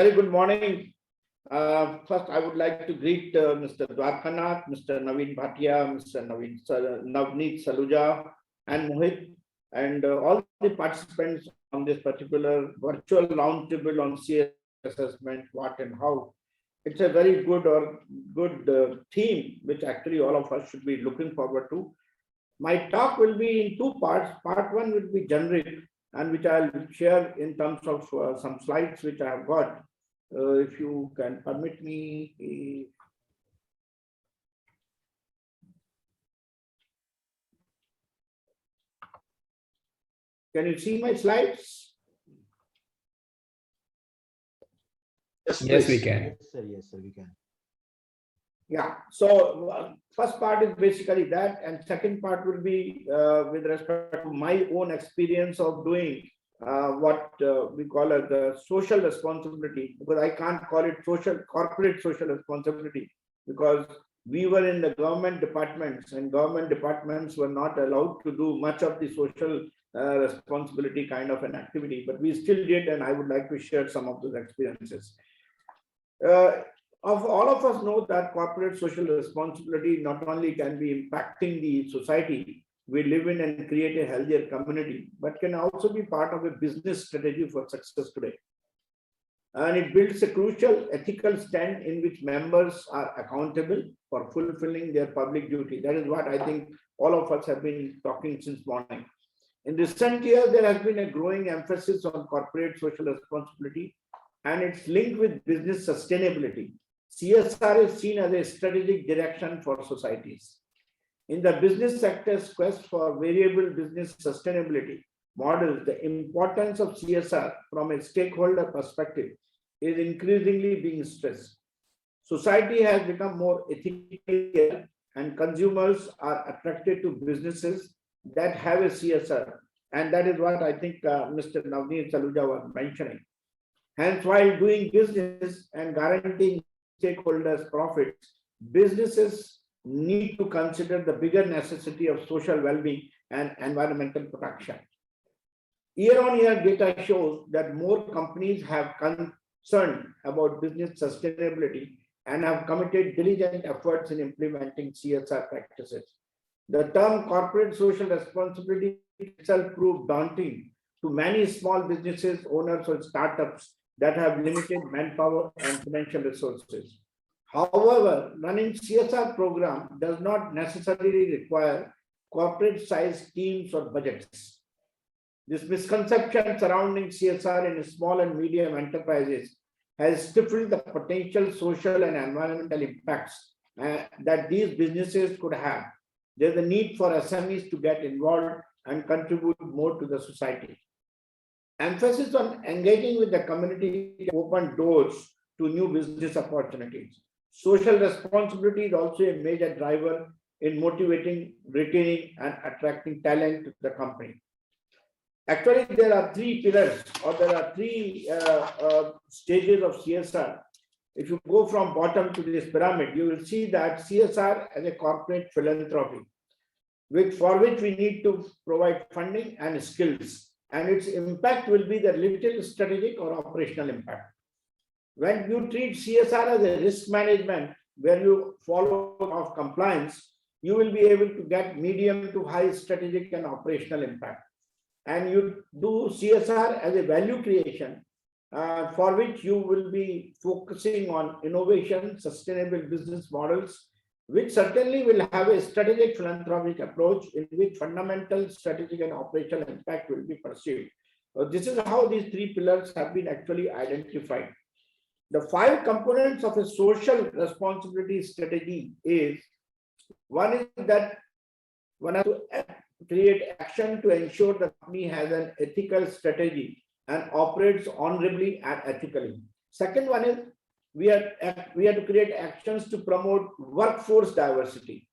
Very good morning. First, I would like to greet Mr. Dwarkanath, Mr. Naveen Bhatia, Mr. Navneet Saluja, and Mohit, and all the participants on this particular virtual roundtable on CS assessment, what and how. It's a very good theme, which actually all of us should be looking forward to. My talk will be in two parts. Part one will be generic, and which I'll share in terms of some slides which I have got. If you can permit me. Can you see my slides? Yes, we can. Yes, sir, we can. Yeah. So first part is basically that, and second part will be with respect to my own experience of doing what we call as the social responsibility, because I can't call it corporate social responsibility, because we were in the government departments, and government departments were not allowed to do much of the social responsibility kind of an activity, but we still did, and I would like to share some of those experiences. Of all of us know that corporate social responsibility not only can be impacting the society we live in and create a healthier community, but can also be part of a business strategy for success today. And it builds a crucial ethical stand in which members are accountable for fulfilling their public duty. That is what I think all of us have been talking since morning. In recent years, there has been a growing emphasis on corporate social responsibility and its link with business sustainability. CSR is seen as a strategic direction for societies. In the business sector's quest for variable business sustainability models, the importance of CSR from a stakeholder perspective is increasingly being stressed. Society has become more ethical and consumers are attracted to businesses that have a CSR. And that is what I think Mr. Navneet Saluja was mentioning. Hence, while doing business and guaranteeing stakeholders' profits, businesses need to consider the bigger necessity of social well-being and environmental protection. Year-on-year data shows that more companies have concern about business sustainability and have committed diligent efforts in implementing CSR practices. The term corporate social responsibility itself proved daunting to many small businesses, owners, or startups that have limited manpower and financial resources. However, running CSR program does not necessarily require corporate-sized teams or budgets. This misconception surrounding CSR in small and medium enterprises has stifled the potential social and environmental impacts that these businesses could have. There's a need for SMEs to get involved and contribute more to the society. Emphasis on engaging with the community open doors to new business opportunities. Social responsibility is also a major driver in motivating, retaining, and attracting talent to the company. Actually, there are three pillars, or there are three stages of CSR. If you go from bottom to this pyramid, you will see that CSR as a corporate philanthropy, for which we need to provide funding and skills. And its impact will be the little strategic or operational impact. When you treat CSR as a risk management, where you follow of compliance, you will be able to get medium to high strategic and operational impact. And you do CSR as a value creation, for which you will be focusing on innovation, sustainable business models, which certainly will have a strategic philanthropic approach in which fundamental strategic and operational impact will be pursued. This is how these three pillars have been actually identified. The 5 components of a social responsibility strategy is, one is that one has to create action to ensure the company has an ethical strategy and operates honorably and ethically. Second one is we have to create actions to promote workforce diversity.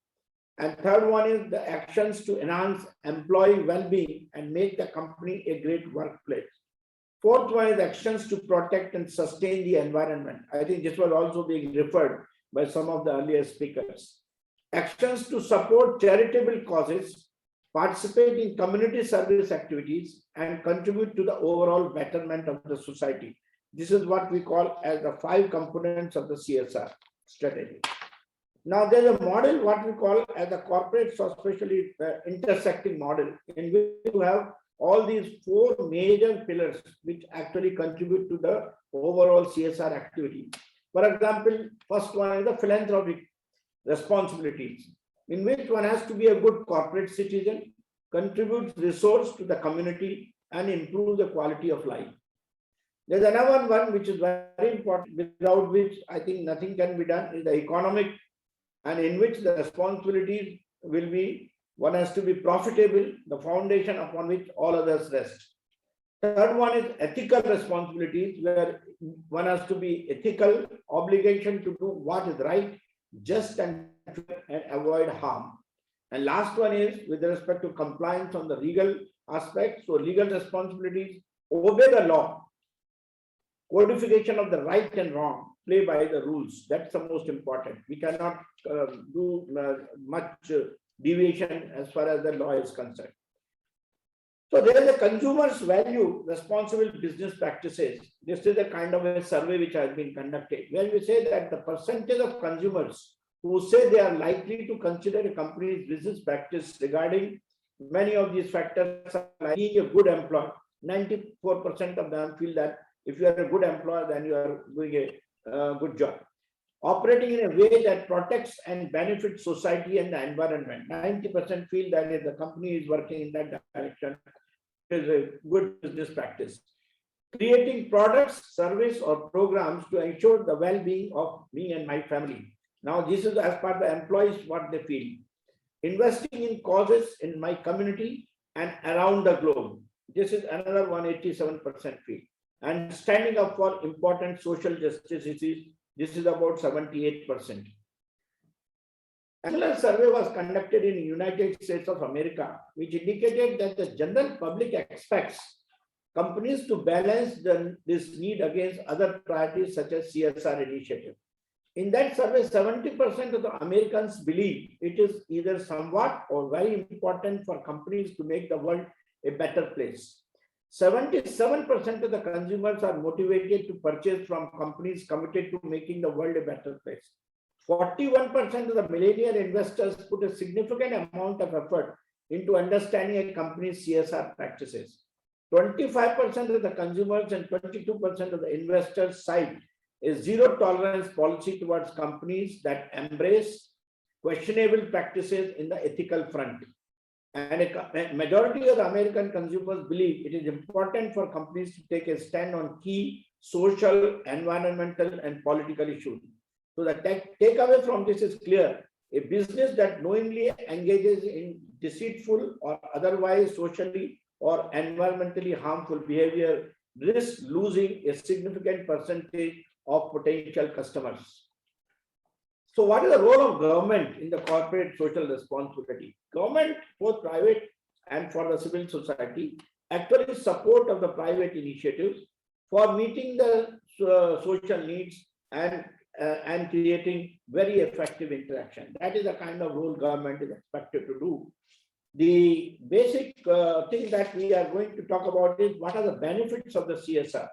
And third one is the actions to enhance employee well-being and make the company a great workplace. Fourth one is actions to protect and sustain the environment. I think this was also being referred by some of the earlier speakers. Actions to support charitable causes, participate in community service activities, and contribute to the overall betterment of the society. This is what we call as the 5 components of the CSR strategy. Now there's a model what we call as a corporate especially intersecting model, in which you have all these 4 major pillars which actually contribute to the overall CSR activity. For example, first one is the philanthropic responsibilities, in which one has to be a good corporate citizen, contributes resource to the community and improve the quality of life. There's another one which is very important, without which I think nothing can be done, is the economic, and in which the responsibilities will be, one has to be profitable, the foundation upon which all others rest. Third one is ethical responsibilities, where one has to be ethical, obligation to do what is right, just and avoid harm. And last one is with respect to compliance on the legal aspect. So legal responsibilities, obey the law, codification of the right and wrong, play by the rules. That's the most important. We cannot do much deviation as far as the law is concerned. So there is a consumers value responsible business practices. This is a kind of a survey which has been conducted, where we say that the percentage of consumers who say they are likely to consider a company's business practice regarding many of these factors, like being a good employer, 94% of them feel that if you are a good employer, then you are doing a good job. Operating in a way that protects and benefits society and the environment, 90% feel that if the company is working in that direction, it is a good business practice. Creating products, service, or programs to ensure the well-being of me and my family. Now, this is as per the employees what they feel. Investing in causes in my community and around the globe. This is another 187% feel. And standing up for important social justice issues, this is about 78%. A similar survey was conducted in the United States of America, which indicated that the general public expects companies to balance this need against other priorities such as CSR initiative. In that survey, 70% of the Americans believe it is either somewhat or very important for companies to make the world a better place. 77% of the consumers are motivated to purchase from companies committed to making the world a better place. 41% of the millennial investors put a significant amount of effort into understanding a company's CSR practices. 25% of the consumers and 22% of the investors cite a zero tolerance policy towards companies that embrace questionable practices in the ethical front. And a majority of the American consumers believe it is important for companies to take a stand on key social, environmental, and political issues. So the takeaway from this is clear. A business that knowingly engages in deceitful or otherwise socially or environmentally harmful behavior risks losing a significant percentage of potential customers. So what is the role of government in the corporate social responsibility? Government, both private and for the civil society, actually support of the private initiatives for meeting the social needs and creating very effective interaction. That is the kind of role government is expected to do. The basic thing that we are going to talk about is what are the benefits of the CSR.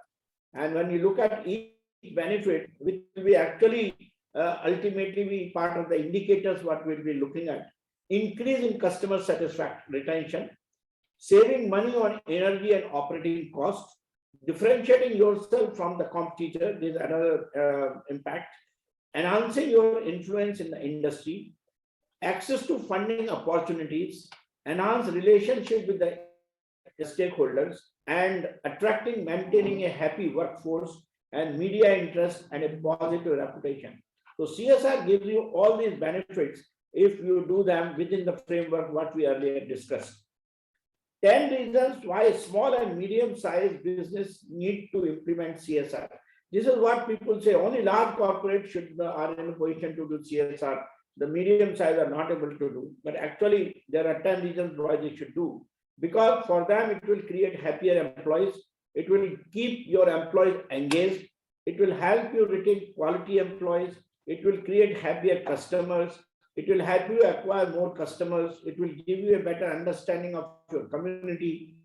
And when you look at each benefit, which will be actually ultimately be part of the indicators what we'll be looking at. Increase in customer satisfaction, retention, saving money on energy and operating costs, differentiating yourself from the competitor, this is another impact, enhancing your influence in the industry, access to funding opportunities, enhance relationship with the stakeholders, and attracting, maintaining a happy workforce, and media interest and a positive reputation. So CSR gives you all these benefits if you do them within the framework what we earlier discussed. 10 reasons why small and medium-sized business need to implement CSR. This is what people say, only large corporates are in a position to do CSR. The medium-sized are not able to do, but actually there are 10 reasons why they should do. Because for them, it will create happier employees. It will keep your employees engaged. It will help you retain quality employees. It will create happier customers. It will help you acquire more customers. It will give you a better understanding of your community.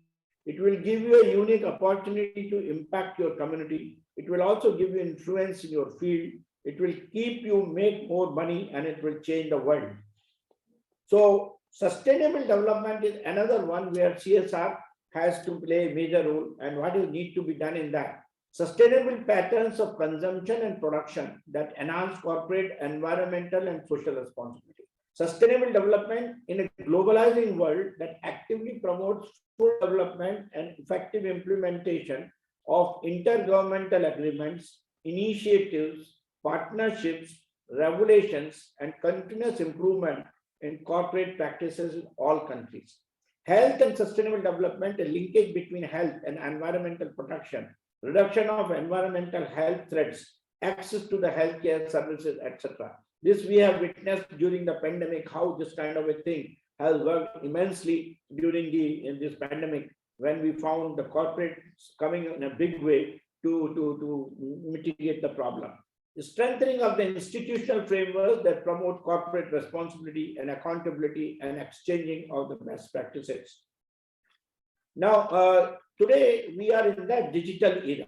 It will give you a unique opportunity to impact your community. It will also give you influence in your field. It will keep you make more money, and it will change the world. So sustainable development is another one where CSR has to play a major role, and what is need to be done in that. Sustainable patterns of consumption and production that enhance corporate, environmental, and social responsibility. Sustainable development in a globalizing world that actively promotes full development and effective implementation of intergovernmental agreements, initiatives, partnerships, regulations, and continuous improvement in corporate practices in all countries. Health and sustainable development, a linkage between health and environmental protection, reduction of environmental health threats, access to the healthcare services, etc. This we have witnessed during the pandemic, how this kind of a thing has worked immensely during in this pandemic, when we found the corporates coming in a big way to mitigate the problem. The strengthening of the institutional frameworks that promote corporate responsibility and accountability and exchanging of the best practices. Now, today we are in the digital era.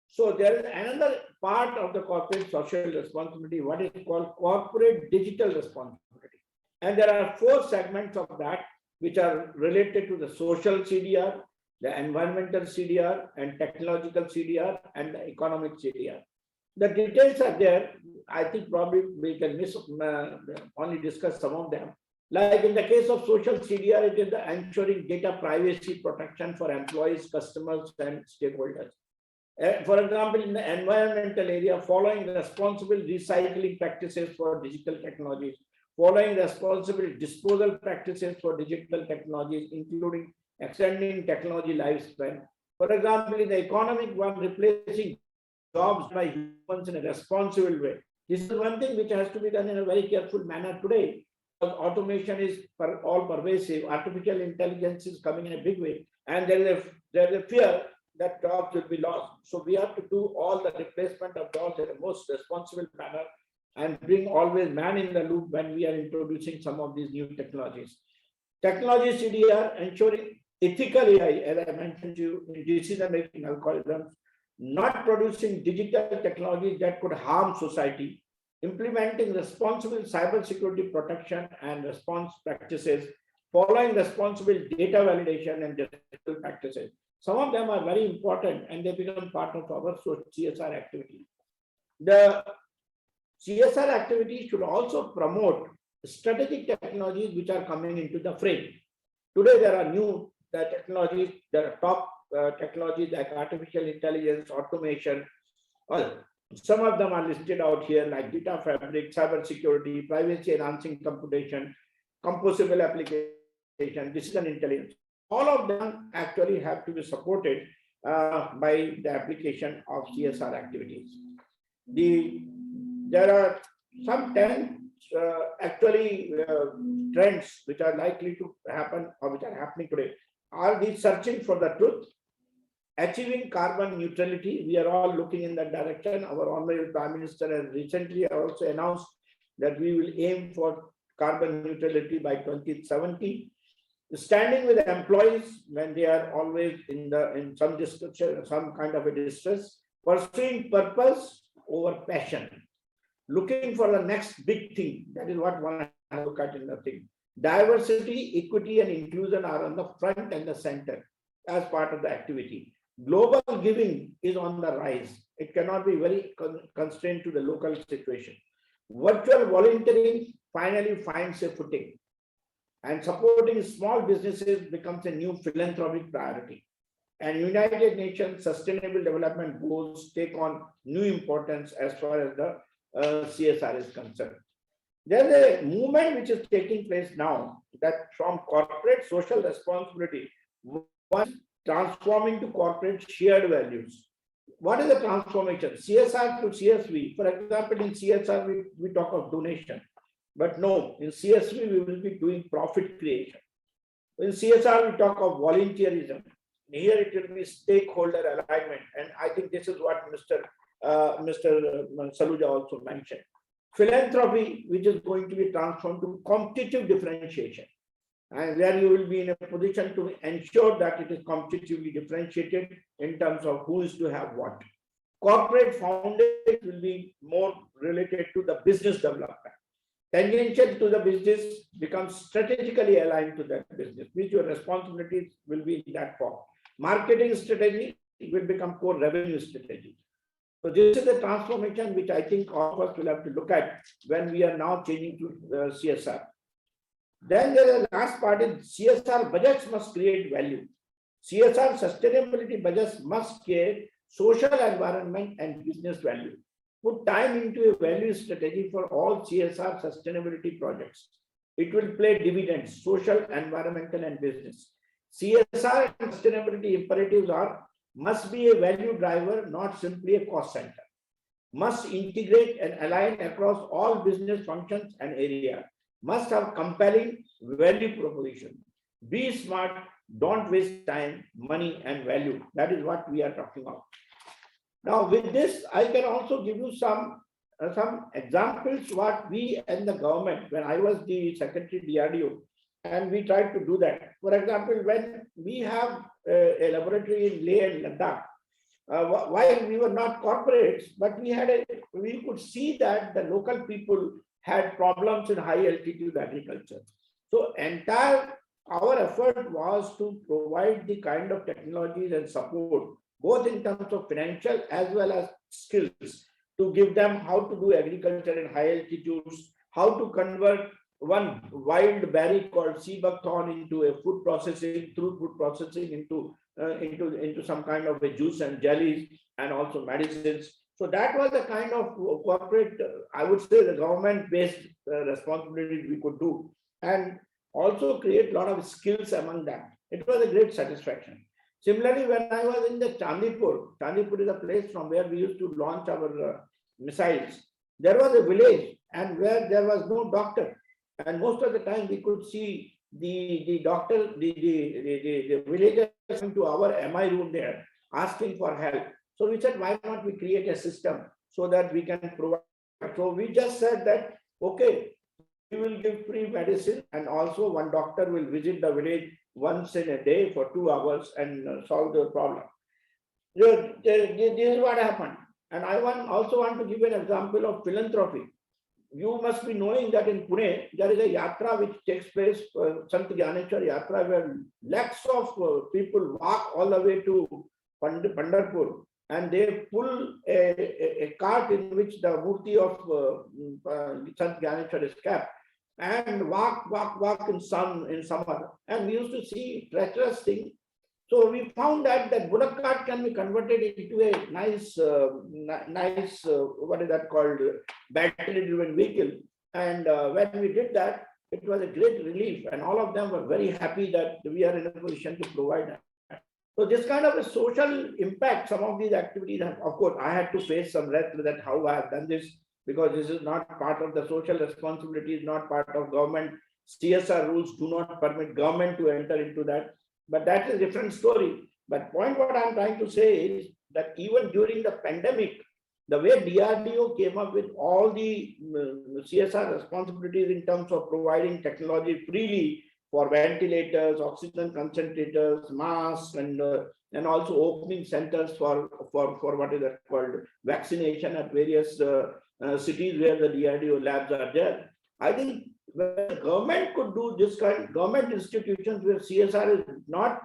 So there is another part of the corporate social responsibility, what is called corporate digital responsibility. And there are 4 segments of that, which are related to the social CDR, the environmental CDR, and technological CDR, and the economic CDR. The details are there. I think probably we can only discuss some of them. Like in the case of social CDR, it is the ensuring data privacy protection for employees, customers, and stakeholders. For example, in the environmental area, following responsible recycling practices for digital technologies, following responsible disposal practices for digital technologies, including extending technology lifespan. For example, in the economic one, replacing jobs by humans in a responsible way. This is one thing which has to be done in a very careful manner today. Because automation is all pervasive, artificial intelligence is coming in a big way, and there is a fear that jobs will be lost. So we have to do all the replacement of jobs in the most responsible manner and bring always man in the loop when we are introducing some of these new technologies. Technology CDR, ensuring ethical AI, as I mentioned to you, in decision-making algorithms, not producing digital technologies that could harm society, implementing responsible cybersecurity protection and response practices, following responsible data validation and digital practices. Some of them are very important and they become part of our CSR activity. The CSR activity should also promote strategic technologies which are coming into the frame. Today, there are new technologies, there are top technologies like artificial intelligence, automation. Some of them are listed out here like data fabric, cybersecurity, privacy enhancing computation, composable application, decision intelligence. All of them actually have to be supported by the application of CSR activities. There are some 10 trends which are likely to happen or which are happening today. Are these searching for the truth? Achieving carbon neutrality, we are all looking in that direction. Our Honorable Prime Minister has recently also announced that we will aim for carbon neutrality by 2070. Standing with employees when they are always in some discussion, some kind of a distress. Pursuing purpose over passion. Looking for the next big thing. That is what one has to look at in the thing. Diversity, equity, and inclusion are on the front and the center as part of the activity. Global giving is on the rise. It cannot be very constrained to the local situation. Virtual volunteering finally finds a footing. And supporting small businesses becomes a new philanthropic priority. And United Nations Sustainable Development Goals take on new importance as far as the CSR is concerned. There's a movement which is taking place now that from corporate social responsibility, one transforming to corporate shared values. What is the transformation? CSR to CSV. For example, in CSR, we talk of donation. But no, in CSV, we will be doing profit creation. In CSR, we talk of volunteerism. Here it will be stakeholder alignment. And I think this is what Mr. Saluja also mentioned. Philanthropy, which is going to be transformed to competitive differentiation. And where you will be in a position to ensure that it is competitively differentiated in terms of who is to have what. Corporate foundation will be more related to the business development. Tangential to the business becomes strategically aligned to that business, which your responsibilities will be in that form. Marketing strategy will become core revenue strategy. So this is the transformation which I think all of us will have to look at when we are now changing to CSR. Then the last part is CSR budgets must create value. CSR sustainability budgets must create social environment and business value. Put time into a value strategy for all CSR sustainability projects. It will play dividends, social, environmental, and business. CSR and sustainability imperatives must be a value driver, not simply a cost center. Must integrate and align across all business functions and areas. Must have compelling value proposition. Be smart, don't waste time, money, and value. That is what we are talking about. Now, with this, I can also give you some examples what we and the government, when I was the Secretary DRDO, and we tried to do that. For example, when we have a laboratory in Leh and Ladakh, while we were not corporates, but we could see that the local people had problems in high altitude agriculture. So our effort was to provide the kind of technologies and support, both in terms of financial as well as skills, to give them how to do agriculture in high altitudes, how to convert one wild berry called sea buckthorn into a food processing, through food processing into some kind of a juice and jellies, and also medicines. So that was the kind of corporate, I would say, the government-based responsibility we could do, and also create a lot of skills among them. It was a great satisfaction. Similarly, when I was in the Chandipur is a place from where we used to launch our missiles. There was a village, and where there was no doctor, and most of the time we could see the doctor, the villagers coming to our MI room there, asking for help. So we said, why not we create a system so that we can provide? So we just said that, okay, we will give free medicine, and also one doctor will visit the village once in a day for 2 hours and solve the problem. This is what happened. And I also want to give an example of philanthropy. You must be knowing that in Pune, there is a yatra which takes place, Sant Gyaneshwar Yatra, where lakhs of people walk all the way to Pandharpur, and they pull a cart in which the murti of Sant Gyaneshwar is kept, and walk in summer. And we used to see treacherous thing. So we found that bullock cart can be converted into a nice, what is that called, battery-driven vehicle. And when we did that, it was a great relief, and all of them were very happy that we are in a position to provide that. So this kind of a social impact, some of these activities, of course, I had to face some wrath that how I have done this, because this is not part of the social responsibility, is not part of government. CSR rules do not permit government to enter into that. But that's a different story. But point what I'm trying to say is that even during the pandemic, the way DRDO came up with all the CSR responsibilities in terms of providing technology freely for ventilators, oxygen concentrators, masks, and also opening centers for what is that called, vaccination at various cities where the DRDO labs are there. I think the government could do this kind, government institutions where CSR is not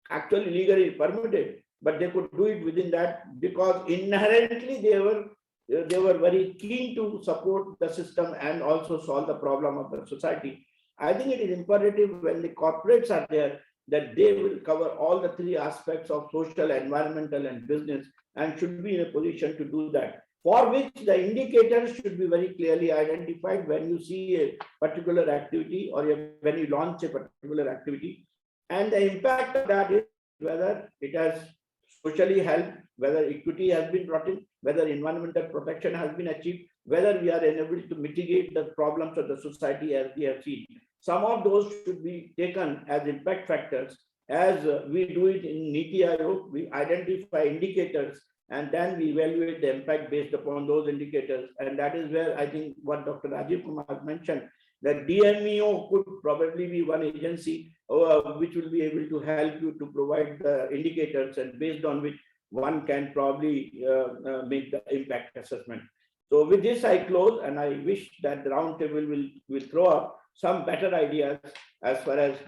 actually legally permitted, but they could do it within that, because inherently they were very keen to support the system and also solve the problem of the society. I think it is imperative when the corporates are there that they will cover all the three aspects of social, environmental, and business, and should be in a position to do that, for which the indicators should be very clearly identified when you see a particular activity or when you launch a particular activity. And the impact of that is whether it has socially helped, whether equity has been brought in, whether environmental protection has been achieved, whether we are enabled to mitigate the problems of the society as we have seen. Some of those should be taken as impact factors, as we do it in NITI Aayog. We identify indicators, and then we evaluate the impact based upon those indicators. And that is where I think what Dr. Rajiv Kumar mentioned, that DMEO could probably be one agency which will be able to help you to provide the indicators, and based on which one can probably make the impact assessment. So with this, I close, and I wish that the roundtable will throw up some better ideas as far as the